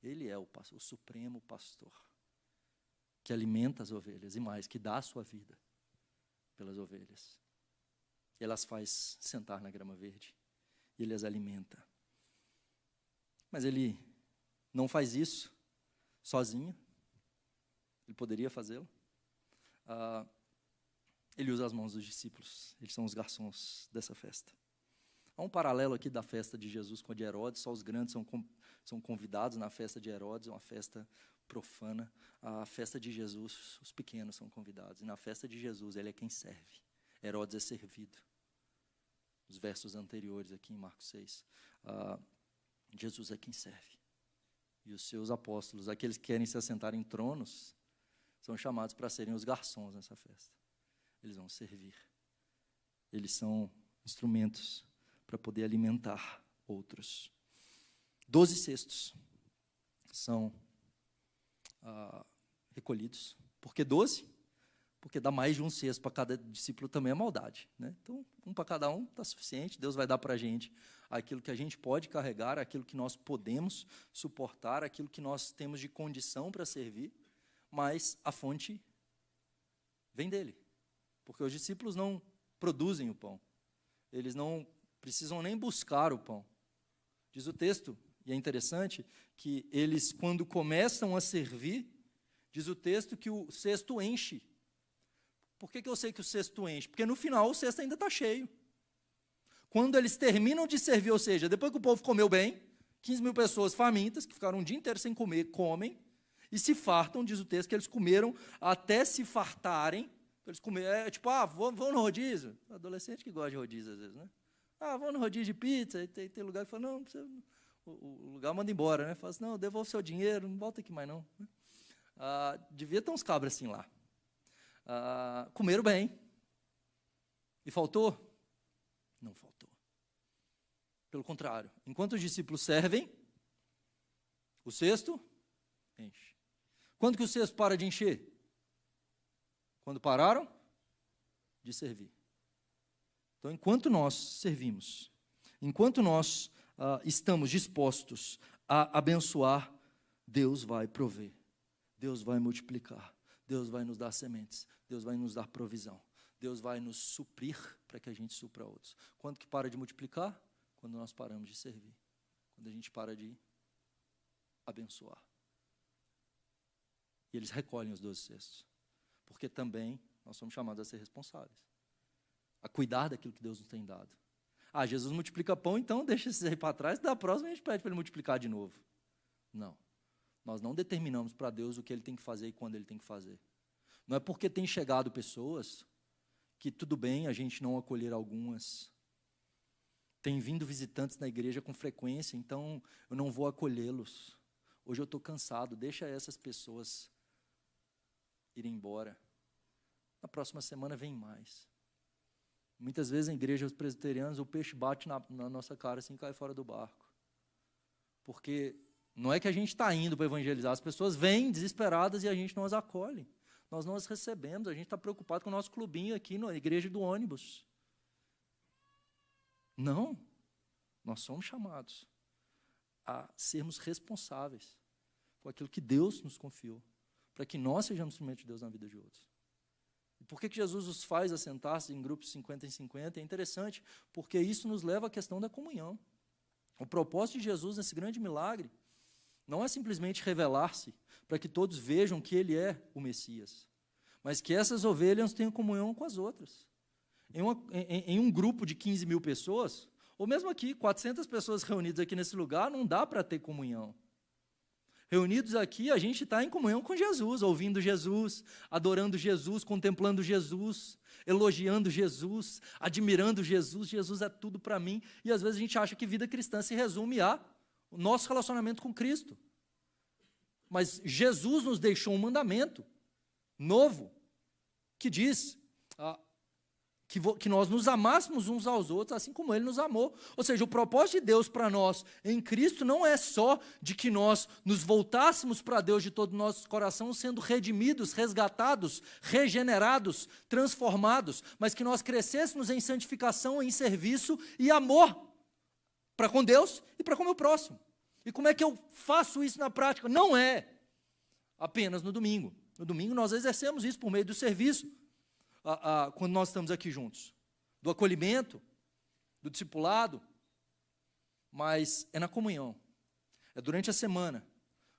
Ele é o supremo pastor, que alimenta as ovelhas, e mais, que dá a sua vida pelas ovelhas. Ele as faz sentar na grama verde, e ele as alimenta. Mas ele não faz isso sozinho. Ele poderia fazê-lo. Ele usa as mãos dos discípulos, eles são os garçons dessa festa. Há um paralelo aqui da festa de Jesus com a de Herodes, só os grandes são convidados na festa de Herodes, é uma festa profana. A festa de Jesus, os pequenos são convidados. E na festa de Jesus, ele é quem serve. Herodes é servido. os versos anteriores aqui em Marcos 6. Jesus é quem serve. E os seus apóstolos, aqueles que querem se assentar em tronos, são chamados para serem os garçons nessa festa. Eles vão servir. Eles são instrumentos para poder alimentar outros. 12 cestos são recolhidos. Por que 12? Porque dar mais de um cesto para cada discípulo também é maldade, né? Então, um para cada um está suficiente. Deus vai dar para a gente aquilo que a gente pode carregar, aquilo que nós podemos suportar, aquilo que nós temos de condição para servir, mas a fonte vem dele. Porque os discípulos não produzem o pão. Eles não precisam nem buscar o pão. Diz o texto, e é interessante, que eles, quando começam a servir, diz o texto que o cesto enche. Por que eu sei que o cesto enche? Porque no final o cesto ainda está cheio. Quando eles terminam de servir, ou seja, depois que o povo comeu bem, 15 mil pessoas famintas, que ficaram um dia inteiro sem comer, comem, e se fartam, diz o texto, que eles comeram até se fartarem. Eles comeram, vão no rodízio. Adolescente que gosta de rodízio às vezes, né? Vão no rodízio de pizza, e tem lugar que fala, não, o lugar manda embora, né? Fala assim, não, devolve seu dinheiro, não volta aqui mais não. Devia ter uns cabras assim lá. Comeram bem. E faltou? Não faltou. Pelo contrário, enquanto os discípulos servem, o cesto enche. Quando que o cesto para de encher? Quando pararam de servir. Então, enquanto nós servimos, enquanto nós estamos dispostos a abençoar, Deus vai prover, Deus vai multiplicar, Deus vai nos dar sementes, Deus vai nos dar provisão, Deus vai nos suprir para que a gente supra outros. Quando que para de multiplicar? Quando nós paramos de servir, quando a gente para de abençoar. E eles recolhem os 12 cestos, porque também nós somos chamados a ser responsáveis, a cuidar daquilo que Deus nos tem dado. Jesus multiplica pão, então deixa esses aí para trás, da próxima a gente pede para ele multiplicar de novo. Não. Nós não determinamos para Deus o que ele tem que fazer e quando ele tem que fazer. Não é porque tem chegado pessoas que tudo bem a gente não acolher algumas. Tem vindo visitantes na igreja com frequência, então eu não vou acolhê-los. Hoje eu estou cansado, deixa essas pessoas irem embora. Na próxima semana vem mais. Muitas vezes em igrejas presbiterianas o peixe bate na nossa cara assim e cai fora do barco. Porque não é que a gente está indo para evangelizar, as pessoas vêm desesperadas e a gente não as acolhe. Nós não as recebemos, a gente está preocupado com o nosso clubinho aqui na igreja do ônibus. Não, nós somos chamados a sermos responsáveis por aquilo que Deus nos confiou, para que nós sejamos instrumentos de Deus na vida de outros. E por que Jesus os faz assentar-se em grupos 50 em 50? É interessante, porque isso nos leva à questão da comunhão. O propósito de Jesus nesse grande milagre não é simplesmente revelar-se para que todos vejam que ele é o Messias, mas que essas ovelhas tenham comunhão com as outras. Em um grupo de 15 mil pessoas, ou mesmo aqui, 400 pessoas reunidas aqui nesse lugar, não dá para ter comunhão. Reunidos aqui, a gente está em comunhão com Jesus, ouvindo Jesus, adorando Jesus, contemplando Jesus, elogiando Jesus, admirando Jesus. Jesus é tudo para mim. E às vezes a gente acha que vida cristã se resume a o nosso relacionamento com Cristo. Mas Jesus nos deixou um mandamento novo, que diz que nós nos amássemos uns aos outros, assim como Ele nos amou. Ou seja, o propósito de Deus para nós em Cristo não é só de que nós nos voltássemos para Deus de todo o nosso coração, sendo redimidos, resgatados, regenerados, transformados, mas que nós crescêssemos em santificação, em serviço e amor para com Deus e para com o meu próximo. E como é que eu faço isso na prática? Não é apenas no domingo. No domingo nós exercemos isso por meio do serviço, quando nós estamos aqui juntos, do acolhimento, do discipulado, mas é na comunhão, é durante a semana,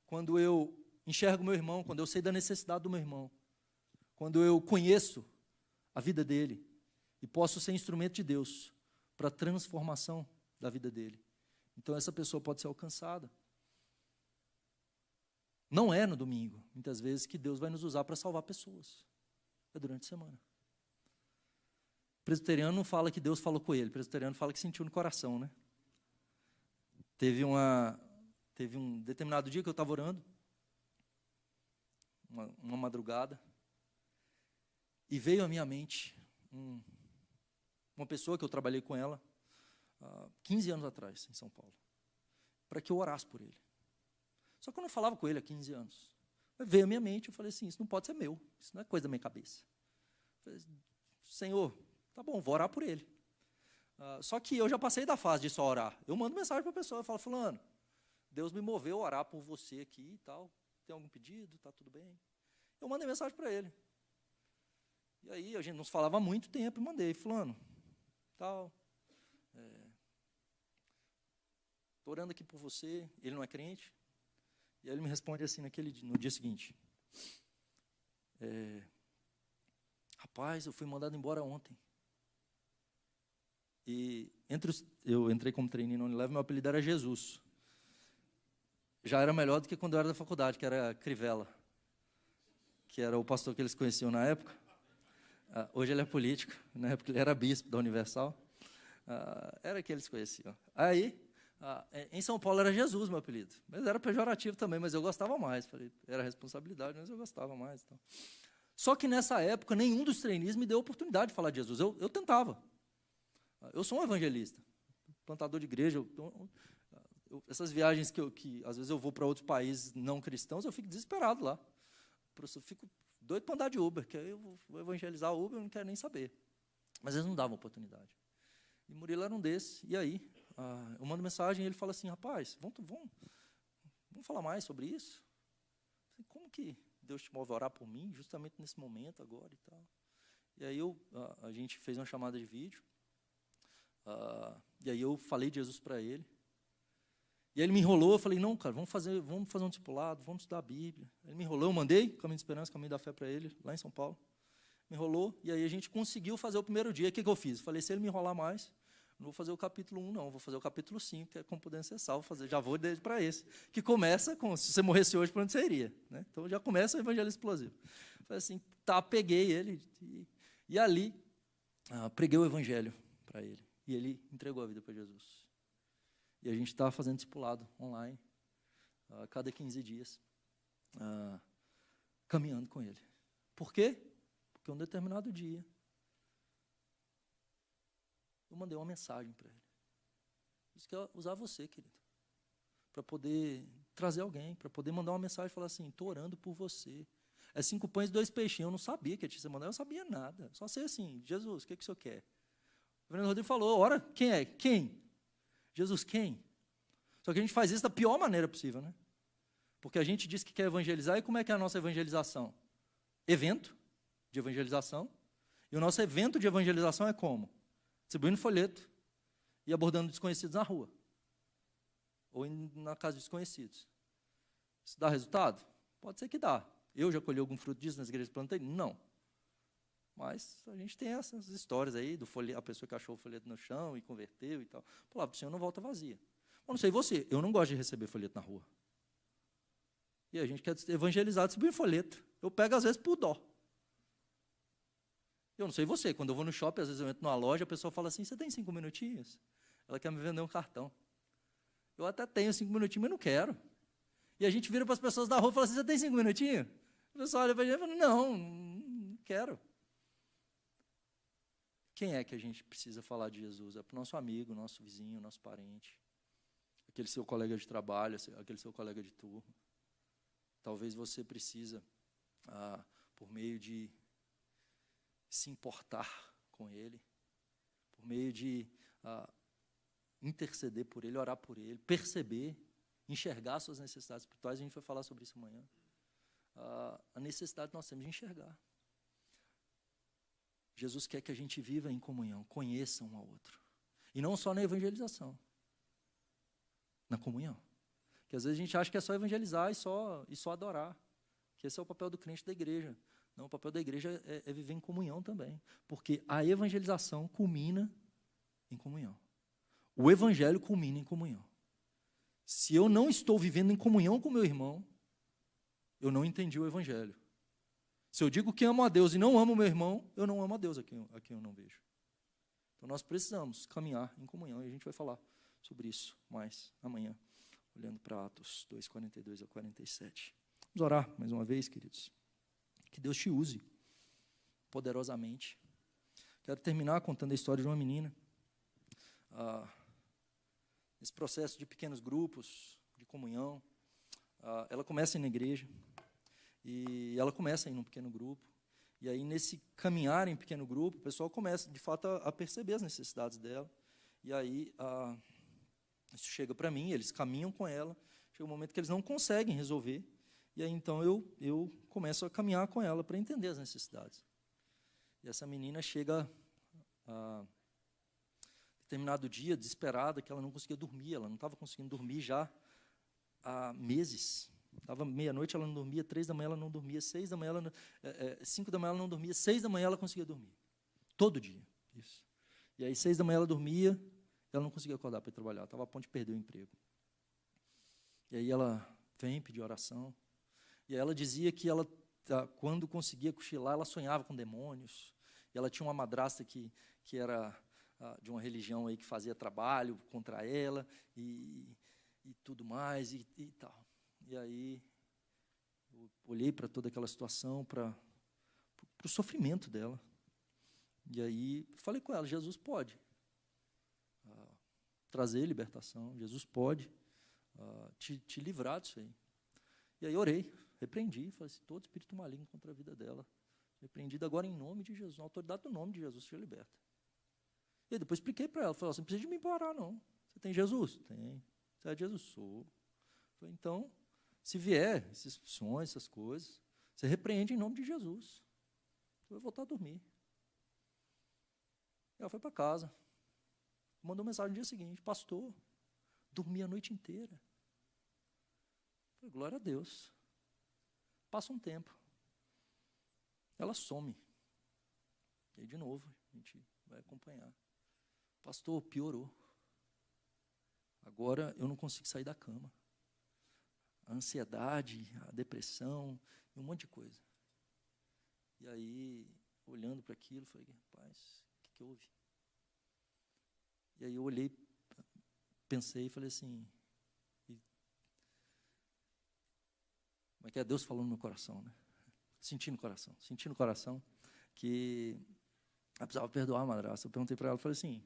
quando eu enxergo meu irmão, quando eu sei da necessidade do meu irmão, quando eu conheço a vida dele e posso ser instrumento de Deus para a transformação da vida dele. Então essa pessoa pode ser alcançada. Não é no domingo, muitas vezes, que Deus vai nos usar para salvar pessoas. É durante a semana. presbiteriano não fala que Deus falou com ele, presbiteriano fala que sentiu no coração, né? Teve um determinado dia que eu estava orando, uma madrugada, e veio à minha mente uma pessoa que eu trabalhei com ela 15 anos atrás, em São Paulo, para que eu orasse por ele. Só que eu não falava com ele há 15 anos. Veio à minha mente, eu falei assim, isso não pode ser meu, isso não é coisa da minha cabeça. Eu falei, Senhor, tá bom, vou orar por ele. Só que eu já passei da fase de só orar. Eu mando mensagem para a pessoa, eu falo, fulano, Deus me moveu a orar por você aqui e tal, tem algum pedido, tá tudo bem? Eu mandei mensagem para ele. E aí a gente não se falava há muito tempo, e mandei, fulano, tal, estou orando aqui por você, ele não é crente. E aí ele me responde assim no dia seguinte. Rapaz, eu fui mandado embora ontem. E eu entrei como trainee na Unilever, meu apelido era Jesus. Já era melhor do que quando eu era da faculdade, que era Crivella, que era o pastor que eles conheciam na época. Hoje ele é político, na época ele era bispo da Universal. Era que eles conheciam. Aí, em São Paulo era Jesus meu apelido, mas era pejorativo também, mas eu gostava mais. Falei, era responsabilidade, mas eu gostava mais. Então. Só que nessa época, nenhum dos trainees me deu oportunidade de falar de Jesus. Eu tentava. Eu sou um evangelista, plantador de igreja. Essas viagens que às vezes eu vou para outros países não cristãos, eu fico desesperado lá. Eu fico doido para andar de Uber, que aí eu vou evangelizar o Uber, eu não quero nem saber. Mas eles não davam oportunidade. E Murilo era um desses. E aí, eu mando mensagem e ele fala assim, rapaz, vamos falar mais sobre isso? Como que Deus te move a orar por mim, justamente nesse momento agora e tal? E aí a gente fez uma chamada de vídeo, e aí eu falei de Jesus para ele. E aí ele me enrolou, eu falei, não, cara, vamos fazer um discipulado, vamos estudar a Bíblia. Ele me enrolou, eu mandei Caminho de Esperança, Caminho da Fé para ele, lá em São Paulo. Me enrolou, e aí a gente conseguiu fazer o primeiro dia. O que eu fiz? Falei, se ele me enrolar mais, não vou fazer o capítulo 1, não, vou fazer o capítulo 5, que é como poder ser salvo, já vou desde para esse, que começa com, se você morresse hoje, para onde você iria? Né? Então já começa o evangelho explosivo. Falei assim, peguei ele, e ali preguei o evangelho para ele, e ele entregou a vida para Jesus. E a gente está fazendo discipulado online, a cada 15 dias, caminhando com ele. Por quê? Porque um determinado dia, eu mandei uma mensagem para ele. Isso que é usar você, querido, para poder trazer alguém, para poder mandar uma mensagem e falar assim, estou orando por você. É 5 pães e 2 peixinhos. Eu não sabia que ia te mandar, eu não sabia nada. Só sei assim, Jesus, o que o senhor quer? O Fernando Rodrigo falou, ora, quem é? Quem? Jesus, quem? Só que a gente faz isso da pior maneira possível, né? Porque a gente diz que quer evangelizar, e como é que é a nossa evangelização? Evento de evangelização. E o nosso evento de evangelização é como? Distribuindo folheto e abordando desconhecidos na rua. Ou na casa de desconhecidos. Isso dá resultado? Pode ser que dá. Eu já colhi algum fruto disso nas igrejas que plantei? Não. Mas a gente tem essas histórias aí, a pessoa que achou o folheto no chão e converteu e tal. A palavra do Senhor não volta vazia. Eu não sei você, eu não gosto de receber folheto na rua. E a gente quer evangelizar, distribuir folheto. Eu pego às vezes por dó. Eu não sei você, quando eu vou no shopping, às vezes eu entro numa loja, a pessoa fala assim, você tem 5 minutinhos? Ela quer me vender um cartão. Eu até tenho 5 minutinhos, mas não quero. E a gente vira para as pessoas da rua e fala assim, você tem 5 minutinhos? O pessoal olha para a gente e fala, não quero. Quem é que a gente precisa falar de Jesus? É para o nosso amigo, nosso vizinho, nosso parente, aquele seu colega de trabalho, aquele seu colega de turma. Talvez você precisa, por meio de se importar com ele, por meio de interceder por ele, orar por ele, perceber, enxergar suas necessidades espirituais. A gente vai falar sobre isso amanhã. A necessidade que nós temos de enxergar. Jesus quer que a gente viva em comunhão, conheça um ao outro. E não só na evangelização, na comunhão. Porque às vezes a gente acha que é só evangelizar e só adorar. Que esse é o papel do crente da igreja. Não, o papel da igreja é viver em comunhão também. Porque a evangelização culmina em comunhão. O evangelho culmina em comunhão. Se eu não estou vivendo em comunhão com meu irmão, eu não entendi o evangelho. Se eu digo que amo a Deus e não amo o meu irmão, eu não amo a Deus a quem eu não vejo. Então, nós precisamos caminhar em comunhão, e a gente vai falar sobre isso mais amanhã, olhando para Atos 2, 42 a 47. Vamos orar mais uma vez, queridos. Que Deus te use poderosamente. Quero terminar contando a história de uma menina. Esse processo de pequenos grupos, de comunhão, ela começa na igreja, e ela começa a ir num pequeno grupo, e aí nesse caminhar em pequeno grupo, o pessoal começa, de fato, a perceber as necessidades dela, e aí isso chega para mim, eles caminham com ela, chega um momento que eles não conseguem resolver, e aí então eu começo a caminhar com ela para entender as necessidades. E essa menina chega a determinado dia, desesperada, que ela não conseguia dormir, ela não estava conseguindo dormir já há meses. Estava meia-noite, ela não dormia, 3 da manhã ela não dormia, 6 da manhã, 5 da manhã ela não dormia, 6 da manhã ela conseguia dormir. Todo dia. Isso. E aí, 6 da manhã ela dormia, ela não conseguia acordar para ir trabalhar, estava a ponto de perder o emprego. E aí ela vem pedir oração, e aí ela dizia que ela, quando conseguia cochilar, ela sonhava com demônios, e ela tinha uma madrasta que era de uma religião aí que fazia trabalho contra ela, e tudo mais, e tal. E aí, eu olhei para toda aquela situação, para o sofrimento dela. E aí, falei com ela, Jesus pode trazer libertação, Jesus pode te livrar disso aí. E aí, orei, repreendi, falei assim, todo espírito maligno contra a vida dela, repreendido agora em nome de Jesus, na autoridade do nome de Jesus, seja liberta. E aí, depois expliquei para ela, falei, você não precisa de me orar, não. Você tem Jesus? Tem. Você é de Jesus? Sou. Falei, então, se vier esses sonhos, essas coisas, você repreende em nome de Jesus. Você vai voltar a dormir. Ela foi para casa. Mandou mensagem no dia seguinte, pastor, dormi a noite inteira. Falei, glória a Deus. Passa um tempo. Ela some. E aí, de novo, a gente vai acompanhar. Pastor, piorou. Agora eu não consigo sair da cama. A ansiedade, a depressão, um monte de coisa. E aí, olhando para aquilo, falei, rapaz, o que houve? E aí eu olhei, pensei e falei assim, como é que é Deus falando no meu coração, né? Senti no coração que ela precisava perdoar a madrasta. Eu perguntei para ela, falei assim,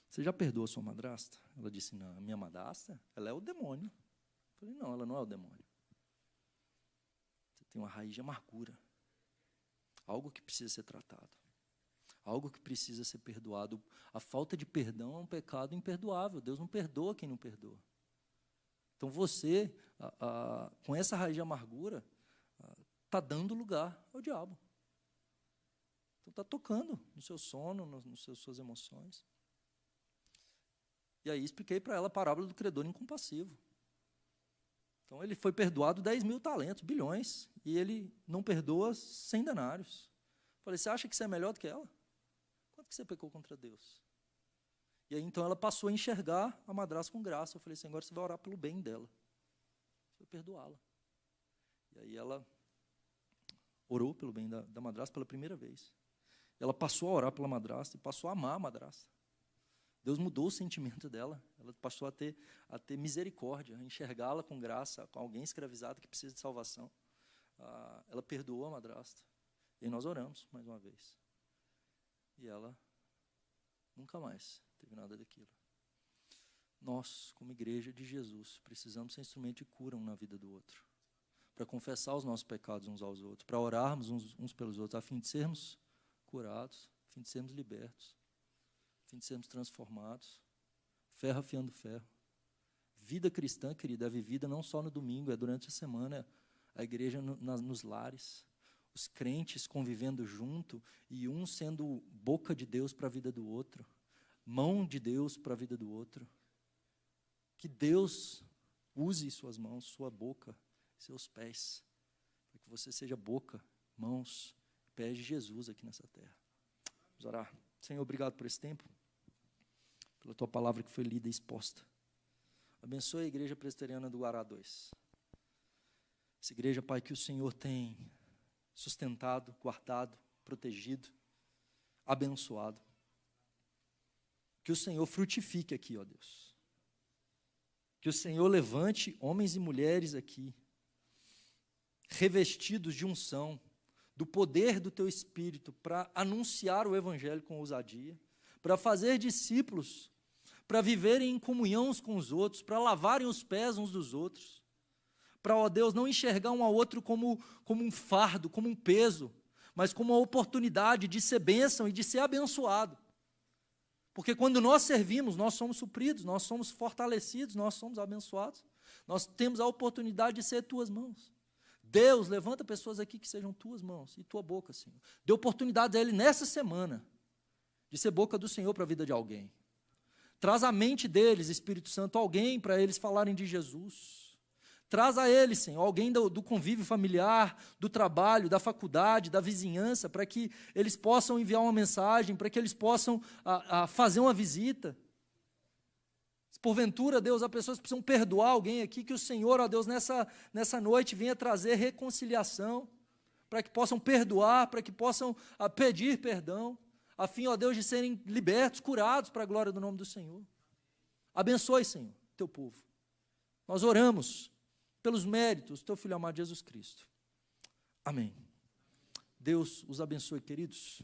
você já perdoou a sua madrasta? Ela disse, não, a minha madrasta, ela é o demônio. Eu falei, não, ela não é o demônio. Você tem uma raiz de amargura. Algo que precisa ser tratado. Algo que precisa ser perdoado. A falta de perdão é um pecado imperdoável. Deus não perdoa quem não perdoa. Então você, com essa raiz de amargura, está dando lugar ao diabo. Então está tocando no seu sono, nas suas emoções. E aí expliquei para ela a parábola do credor incompassivo. Então ele foi perdoado 10 mil talentos, bilhões, e ele não perdoa 100 denários. Falei, você acha que você é melhor do que ela? Quanto que você pecou contra Deus? E aí então ela passou a enxergar a madrasta com graça. Eu falei assim, agora você vai orar pelo bem dela. Você vai perdoá-la. E aí ela orou pelo bem da madrasta pela primeira vez. Ela passou a orar pela madrasta e passou a amar a madrasta. Deus mudou o sentimento dela. Ela passou a ter misericórdia, a enxergá-la com graça, com alguém escravizado que precisa de salvação. Ela perdoou a madrasta. E nós oramos mais uma vez. E ela nunca mais teve nada daquilo. Nós, como igreja de Jesus, precisamos ser instrumento de cura um na vida do outro. Para confessar os nossos pecados uns aos outros. Para orarmos uns pelos outros, a fim de sermos curados, a fim de sermos libertos, a fim de sermos transformados. Ferro afiando ferro. Vida cristã, querida, é vivida não só no domingo, é durante a semana. A igreja nos lares. Os crentes convivendo junto e um sendo boca de Deus para a vida do outro, mão de Deus para a vida do outro. Que Deus use suas mãos, sua boca, seus pés, para que você seja boca, mãos, pés de Jesus aqui nessa terra. Vamos orar. Senhor, obrigado por esse tempo, pela tua palavra que foi lida e exposta. Abençoe a igreja presbiteriana do Guará 2. Essa igreja, Pai, que o Senhor tem sustentado, guardado, protegido, abençoado. Que o Senhor frutifique aqui, ó Deus. Que o Senhor levante homens e mulheres aqui, revestidos de unção, do poder do Teu Espírito, para anunciar o Evangelho com ousadia, para fazer discípulos, para viverem em comunhão uns com os outros, para lavarem os pés uns dos outros, para, ó Deus, não enxergar um ao outro como um fardo, como um peso, mas como uma oportunidade de ser bênção e de ser abençoado. Porque quando nós servimos, nós somos supridos, nós somos fortalecidos, nós somos abençoados. Nós temos a oportunidade de ser tuas mãos. Deus, levanta pessoas aqui que sejam tuas mãos e tua boca, Senhor. Dê oportunidade a Ele nessa semana de ser boca do Senhor para a vida de alguém. Traz à mente deles, Espírito Santo, alguém para eles falarem de Jesus. Traz a eles, Senhor, alguém do convívio familiar, do trabalho, da faculdade, da vizinhança, para que eles possam enviar uma mensagem, para que eles possam fazer uma visita. Se porventura, Deus, há pessoas que precisam perdoar alguém aqui, que o Senhor, ó Deus, nessa noite venha trazer reconciliação, para que possam perdoar, para que possam pedir perdão, a fim, ó Deus, de serem libertos, curados para a glória do nome do Senhor. Abençoe, Senhor, teu povo. Nós oramos pelos méritos do teu Filho amado Jesus Cristo. Amém. Deus os abençoe, queridos.